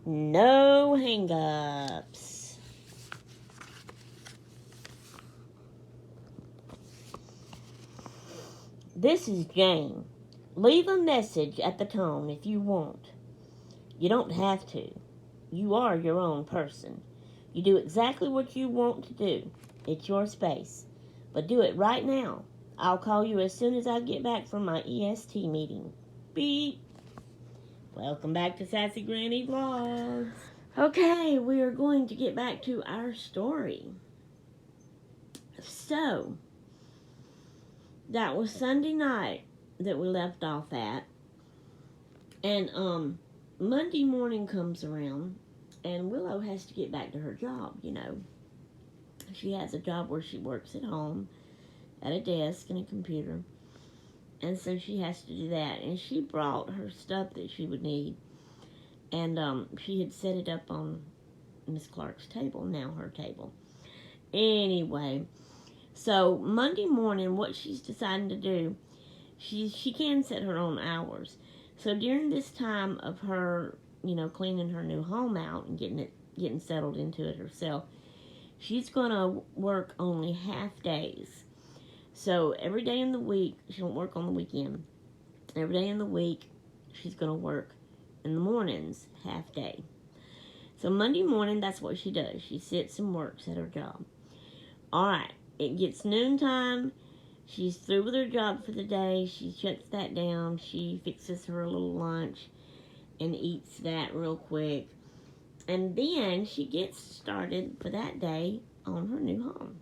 No hang-ups. This is Jane. Leave a message at the tone if you want. You don't have to. You are your own person. You do exactly what you want to do. It's your space. But do it right now. I'll call you as soon as I get back from my EST meeting. Beep. Welcome back to Sassy Granny Vlogs. Okay, we are going to get back to our story. So, that was Sunday night that we left off at. And, Monday morning comes around, and Willow has to get back to her job, you know. She has a job where she works at home, at a desk and a computer. And so she has to do that. And she brought her stuff that she would need. And she had set it up on Miss Clark's table, now her table. Anyway, so Monday morning, what she's deciding to do, she can set her own hours. So during this time of her, cleaning her new home out and getting settled into it herself, she's going to work only half days. So every day in the week, she won't work on the weekend. Every day in the week, she's going to work in the mornings, half day. So Monday morning, that's what she does. She sits and works at her job. Alright, it gets noontime. She's through with her job for the day. She shuts that down. She fixes her a little lunch and eats that real quick. And then she gets started for that day on her new home.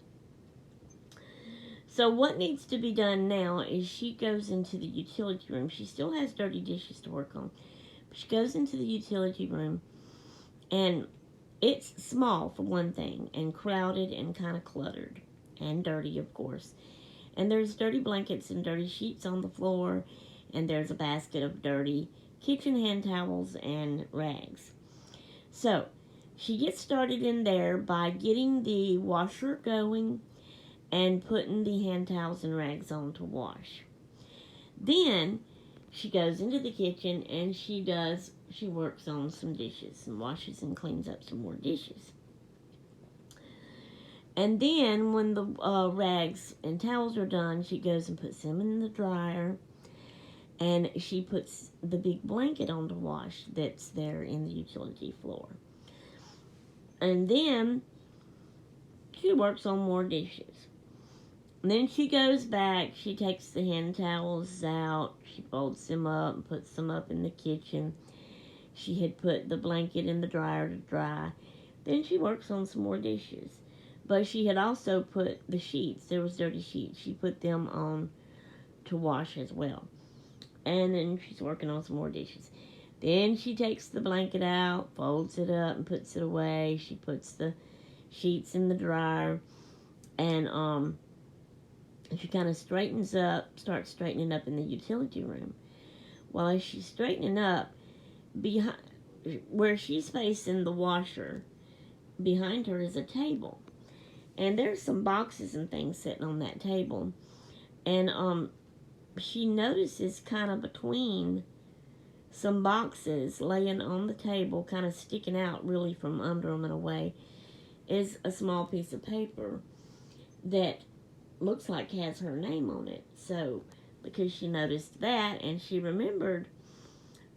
So what needs to be done now is she goes into the utility room. She still has dirty dishes to work on. But she goes into the utility room, and it's small for one thing, and crowded and kind of cluttered. And dirty, of course. And there's dirty blankets and dirty sheets on the floor, and there's a basket of dirty kitchen hand towels and rags. So, she gets started in there by getting the washer going and putting the hand towels and rags on to wash. Then, she goes into the kitchen and she works on some dishes and washes and cleans up some more dishes. And then, when the rags and towels are done, she goes and puts them in the dryer. And she puts the big blanket on to wash that's there in the utility floor. And then, she works on more dishes. And then she goes back, she takes the hand towels out, she folds them up and puts them up in the kitchen. She had put the blanket in the dryer to dry. Then she works on some more dishes. But she had also put the sheets, there was dirty sheets, she put them on to wash as well. And then she's working on some more dishes. Then she takes the blanket out, folds it up and puts it away. She puts the sheets in the dryer. And she kind of starts straightening up in the utility room. While as she's straightening up, behind where she's facing the washer, behind her is a table. And there's some boxes and things sitting on that table. And she notices kind of between some boxes laying on the table, kind of sticking out really from under them in a way, is a small piece of paper that looks like has her name on it. So, because she noticed that, and she remembered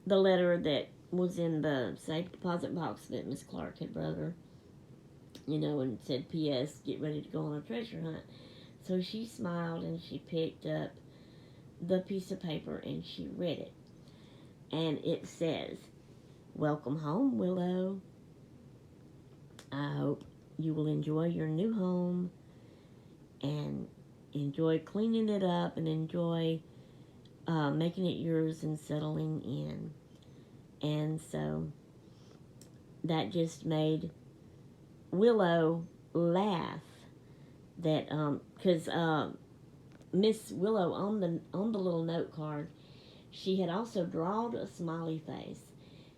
the letter that was in the safe deposit box that Miss Clark had wrote her, and said, P.S., get ready to go on a treasure hunt. So she smiled and she picked up the piece of paper and she read it. And it says, welcome home, Willow. I hope you will enjoy your new home and enjoy cleaning it up and enjoy making it yours and settling in. And so that just made Willow laugh, that because Miss Willow on the little note card, she had also drawn a smiley face,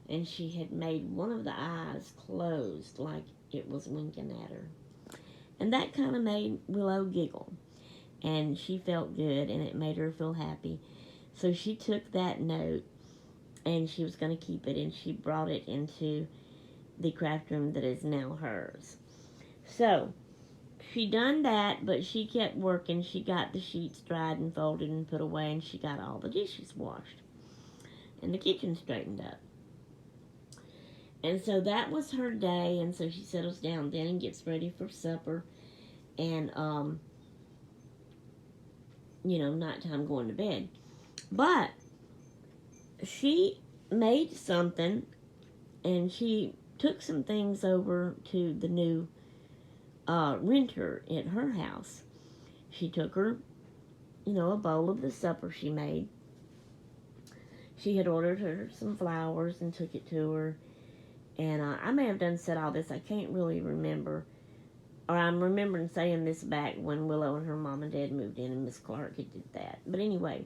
and she had made one of the eyes closed like it was winking at her. And that kind of made Willow giggle, and she felt good, and it made her feel happy. So she took that note, and she was going to keep it, and she brought it into the craft room that is now hers. So, she done that, but she kept working. She got the sheets dried and folded and put away, and she got all the dishes washed and the kitchen straightened up. And so that was her day, and so she settles down then and gets ready for supper, and, nighttime going to bed. But she made something, and she took some things over to the new renter at her house. She took her, a bowl of the supper she made. She had ordered her some flowers and took it to her. And I may have said all this. I can't really remember. Or I'm remembering saying this back when Willow and her mom and dad moved in and Miss Clark had did that. But anyway,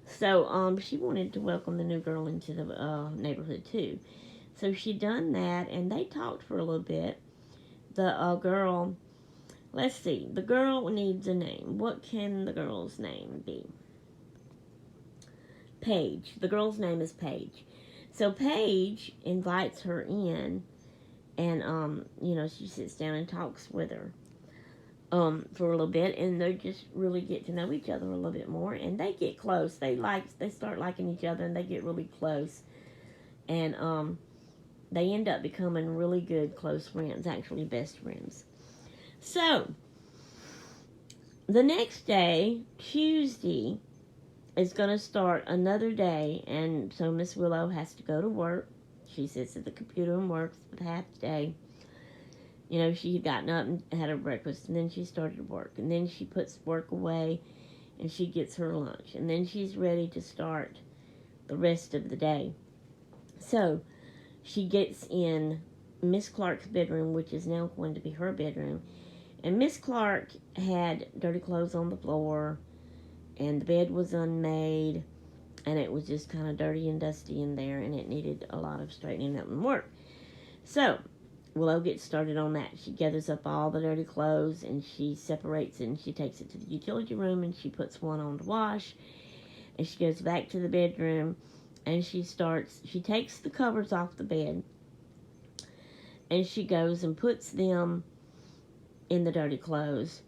so she wanted to welcome the new girl into the neighborhood too. So she done that, and they talked for a little bit. The girl, let's see, the girl needs a name. What can the girl's name be? Paige. The girl's name is Paige. So Paige invites her in, and, she sits down and talks with her for a little bit, and they just really get to know each other a little bit more, and they get close. They start liking each other, and they get really close, and they end up becoming really good close friends, actually best friends. So, the next day, Tuesday, is going to start another day, and so Miss Willow has to go to work. She sits at the computer and works for half the day. She had gotten up and had her breakfast, and then she started work, and then she puts work away, and she gets her lunch, and then she's ready to start the rest of the day. So, she gets in Miss Clark's bedroom, which is now going to be her bedroom, and Miss Clark had dirty clothes on the floor, and the bed was unmade, and it was just kind of dirty and dusty in there, and it needed a lot of straightening up and work. So, Willow gets started on that. She gathers up all the dirty clothes, and she separates it, and she takes it to the utility room, and she puts one on to wash, and she goes back to the bedroom, and she takes the covers off the bed, and she goes and puts them in the dirty clothes.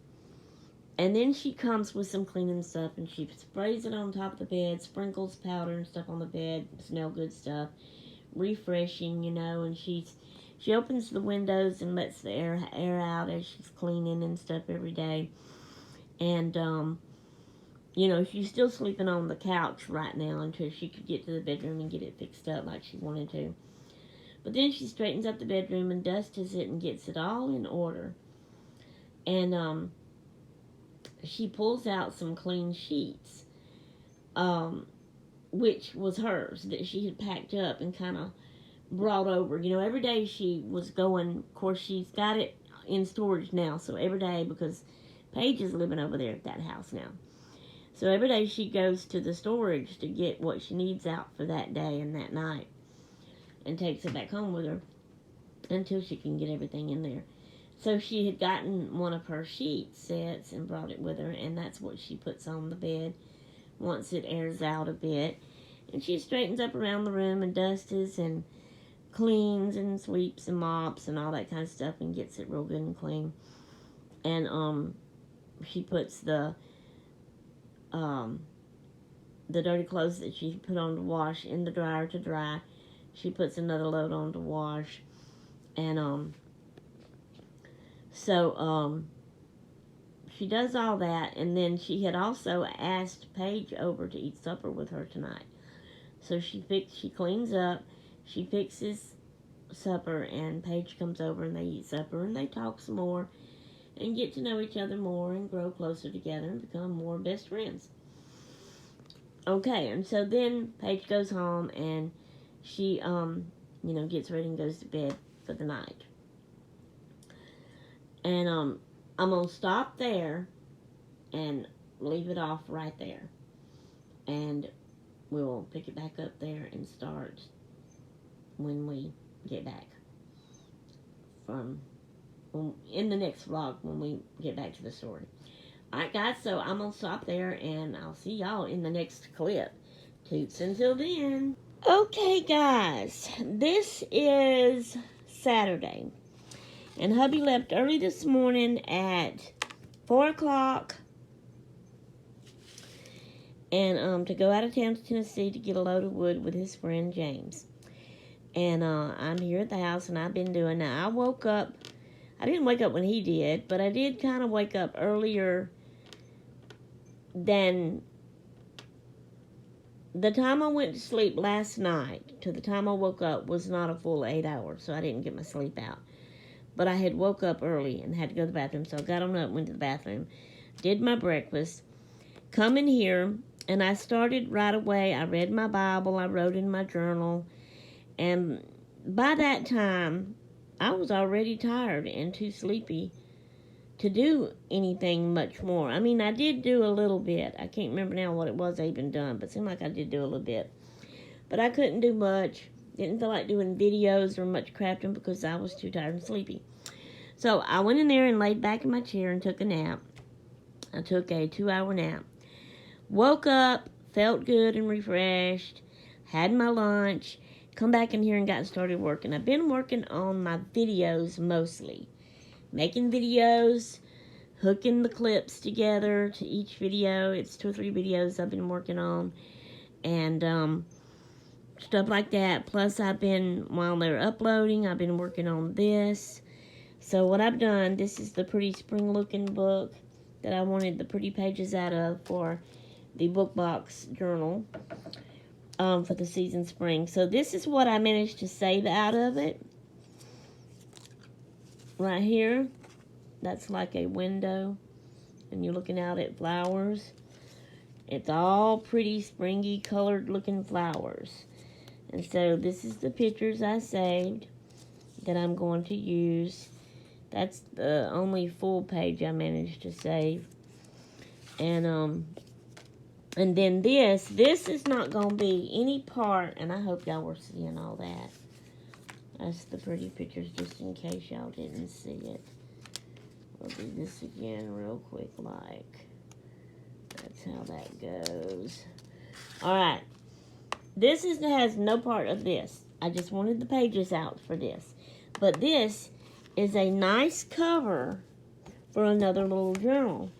And then she comes with some cleaning stuff, and she sprays it on top of the bed, sprinkles powder and stuff on the bed, smell good stuff, refreshing, and she opens the windows and lets the air out as she's cleaning and stuff every day. And, she's still sleeping on the couch right now until she could get to the bedroom and get it fixed up like she wanted to. But then she straightens up the bedroom and dusts it and gets it all in order. And, she pulls out some clean sheets, which was hers, that she had packed up and kind of brought over. Every day she was going, of course, she's got it in storage now, so every day, because Paige is living over there at that house now. So every day she goes to the storage to get what she needs out for that day and that night, and takes it back home with her until she can get everything in there. So she had gotten one of her sheet sets and brought it with her, and that's what she puts on the bed once it airs out a bit. And she straightens up around the room and dusts and cleans and sweeps and mops and all that kind of stuff and gets it real good and clean. And she puts the dirty clothes that she put on to wash in the dryer to dry. She puts another load on to wash. And So, she does all that, and then she had also asked Paige over to eat supper with her tonight. So she cleans up, she fixes supper, and Paige comes over, and they eat supper, and they talk some more, and get to know each other more, and grow closer together, and become more best friends. Okay, and so then Paige goes home, and she, gets ready and goes to bed for the night. And I'm going to stop there and leave it off right there. And we'll pick it back up there and start when we get back in the next vlog when we get back to the story. Alright guys, so I'm going to stop there and I'll see y'all in the next clip. Toots until then. Okay guys, this is Saturday. And hubby left early this morning at 4 o'clock. And to go out of town to Tennessee to get a load of wood with his friend James. And I'm here at the house, and I've been doing that. I woke up. I didn't wake up when he did, but I did kind of wake up earlier than the time I went to sleep last night to the time I woke up was not a full 8 hours, so I didn't get my sleep out. But I had woke up early and had to go to the bathroom, so I got on up, went to the bathroom, did my breakfast, come in here, and I started right away. I read my Bible, I wrote in my journal, and by that time, I was already tired and too sleepy to do anything much more. I mean, I did do a little bit. I can't remember now what it was I even done, but it seemed like I did do a little bit. But I couldn't do much. Didn't feel like doing videos or much crafting because I was too tired and sleepy. So I went in there and laid back in my chair and took a nap. I took a 2-hour nap. Woke up, felt good and refreshed, had my lunch, come back in here and got started working. I've been working on my videos mostly. Making videos, hooking the clips together to each video. It's 2 or 3 videos I've been working on. And stuff like that. Plus I've been, while they're uploading, I've been working on this. So what I've done, this is the pretty spring looking book that I wanted the pretty pages out of for the book box journal for the season spring. So this is what I managed to save out of it. Right here, that's like a window, and you're looking out at flowers. It's all pretty springy colored looking flowers. And so this is the pictures I saved that I'm going to use. That's the only full page I managed to save. And then this is not going to be any part, and I hope y'all were seeing all that. That's the pretty pictures, just in case y'all didn't see it. We'll do this again real quick, like. That's how that goes. Alright. This has no part of this. I just wanted the pages out for this. But this is a nice cover for another little journal.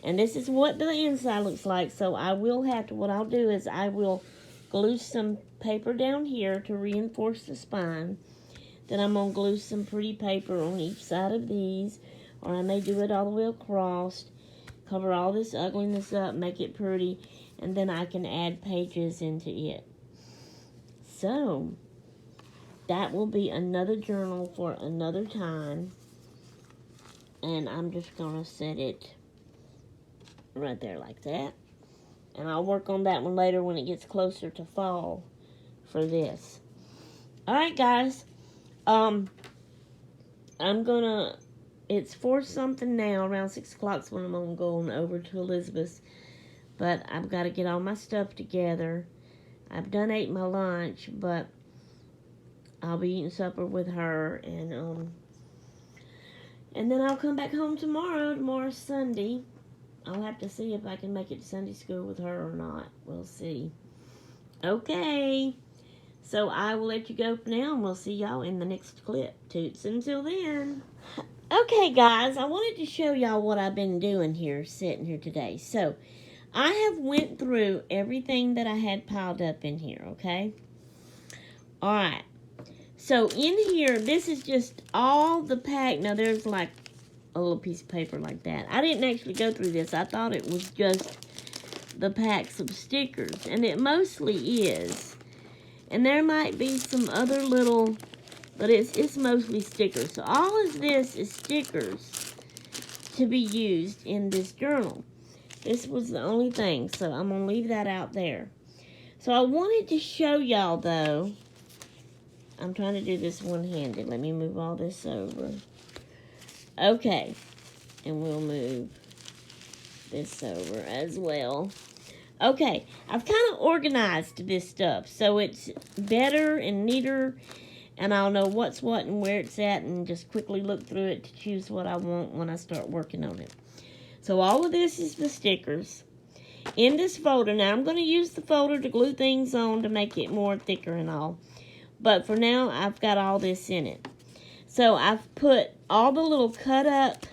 And this is what the inside looks like. So I will have to, what I'll do is I will glue some paper down here to reinforce the spine. Then I'm going to glue some pretty paper on each side of these. Or I may do it all the way across. Cover all this ugliness up, make it pretty. And then I can add pages into it. So, that will be another journal for another time. And I'm just going to set it right there like that. And I'll work on that one later when it gets closer to fall for this. Alright, guys. It's 4 something now, around 6 o'clock when I'm going to go on over to Elizabeth's. But I've got to get all my stuff together. I've done ate my lunch, but I'll be eating supper with her, and then I'll come back home tomorrow. Tomorrow's Sunday. I'll have to see if I can make it to Sunday school with her or not. We'll see. Okay. So I will let you go for now, and we'll see y'all in the next clip. Toots until then. Okay, guys, I wanted to show y'all what I've been doing here, sitting here today. So, I have went through everything that I had piled up in here, okay? Alright. So, in here, this is just all the pack. Now, there's like a little piece of paper like that. I didn't actually go through this. I thought it was just the packs of stickers. And it mostly is. And there might be some other little, but it's mostly stickers. So, all of this is stickers to be used in this journal. This was the only thing, so I'm going to leave that out there. So I wanted to show y'all, though. I'm trying to do this one-handed. Let me move all this over. Okay. And we'll move this over as well. Okay. I've kind of organized this stuff, so it's better and neater, and I'll know what's what and where it's at, and just quickly look through it to choose what I want when I start working on it. So all of this is the stickers in this folder. Now I'm going to use the folder to glue things on to make it more thicker and all. But for now, I've got all this in it. So I've put all the little cut up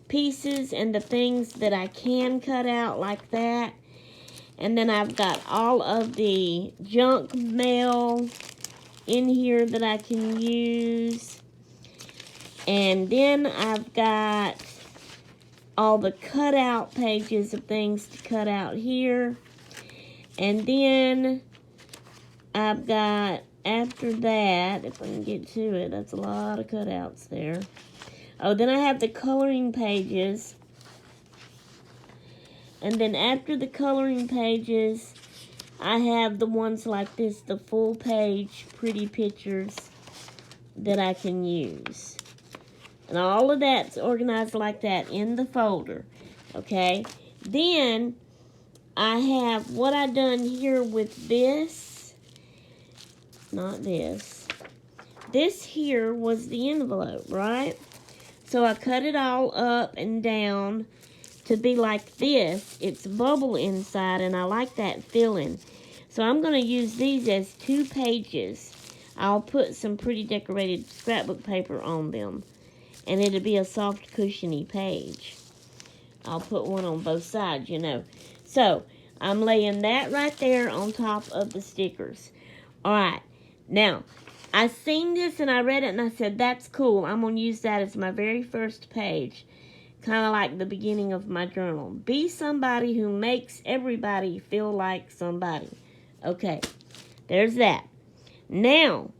pieces and the things that I can cut out like that. And then I've got all of the junk mail in here that I can use. And then I've got all the cutout pages of things to cut out here. And then I've got, after that, if I can get to it, that's a lot of cutouts there. Oh, then I have the coloring pages. And then after the coloring pages, I have the ones like this, the full page pretty pictures that I can use. And all of that's organized like that in the folder. Okay? Then I have what I done here with this. Not this. This here was the envelope, right? So I cut it all up and down to be like this. It's bubble inside, and I like that feeling. So I'm going to use these as 2 pages. I'll put some pretty decorated scrapbook paper on them, and it'll be a soft, cushiony page. I'll put one on both sides, you know. So I'm laying that right there on top of the stickers. All right. Now, I seen this and I read it and I said, that's cool. I'm going to use that as my very first page. Kind of like the beginning of my journal. Be somebody who makes everybody feel like somebody. Okay, there's that. Now,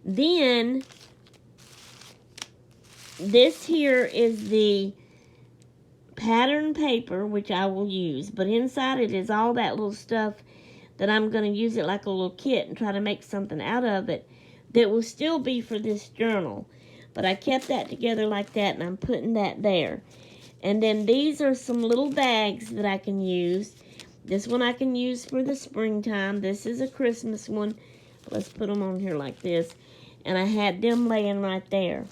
then, this here is the pattern paper, which I will use. But inside it is all that little stuff that I'm going to use it like a little kit and try to make something out of it that will still be for this journal. But I kept that together like that, and I'm putting that there. And then these are some little bags that I can use. This one I can use for the springtime. This is a Christmas one. Let's put them on here like this. And I had them laying right there.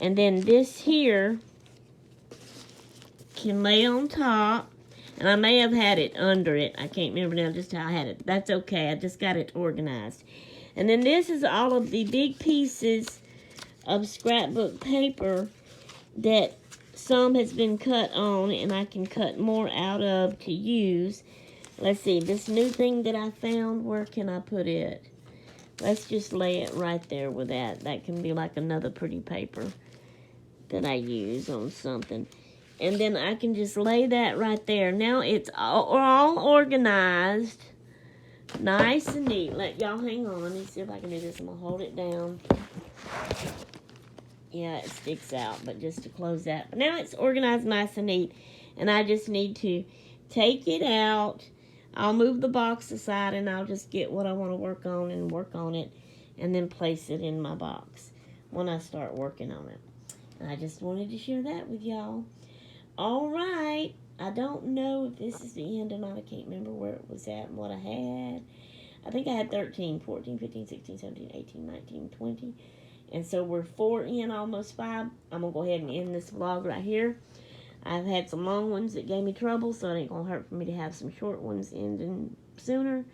And then this here can lay on top. And I may have had it under it. I can't remember now just how I had it. That's okay. I just got it organized. And then this is all of the big pieces of scrapbook paper that some has been cut on, and I can cut more out of to use. Let's see, this new thing that I found, where can I put it? Let's just lay it right there with that. That can be like another pretty paper that I use on something. And then I can just lay that right there. Now it's all organized. Nice and neat. Let y'all hang on. Let me see if I can do this. I'm going to hold it down. Yeah, it sticks out, but just to close that. But now it's organized nice and neat. And I just need to take it out. I'll move the box aside, and I'll just get what I want to work on and work on it. And then place it in my box when I start working on it. And I just wanted to share that with y'all. All right. I don't know if this is the end or not. I can't remember where it was at and what I had. I think I had 13, 14, 15, 16, 17, 18, 19, 20. And so we're 4 in, almost 5. I'm going to go ahead and end this vlog right here. I've had some long ones that gave me trouble, so it ain't going to hurt for me to have some short ones ending sooner.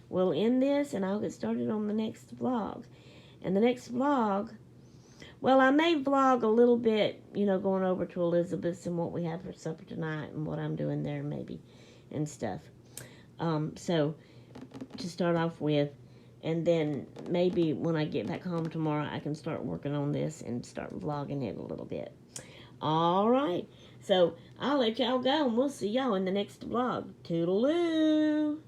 We'll end this, and I'll get started on the next vlog. And the next vlog, well, I may vlog a little bit, you know, going over to Elizabeth's and what we have for supper tonight and what I'm doing there maybe and stuff. So, to start off with, and then maybe when I get back home tomorrow, I can start working on this and start vlogging it a little bit. All right. So, I'll let y'all go, and we'll see y'all in the next vlog. Toodaloo!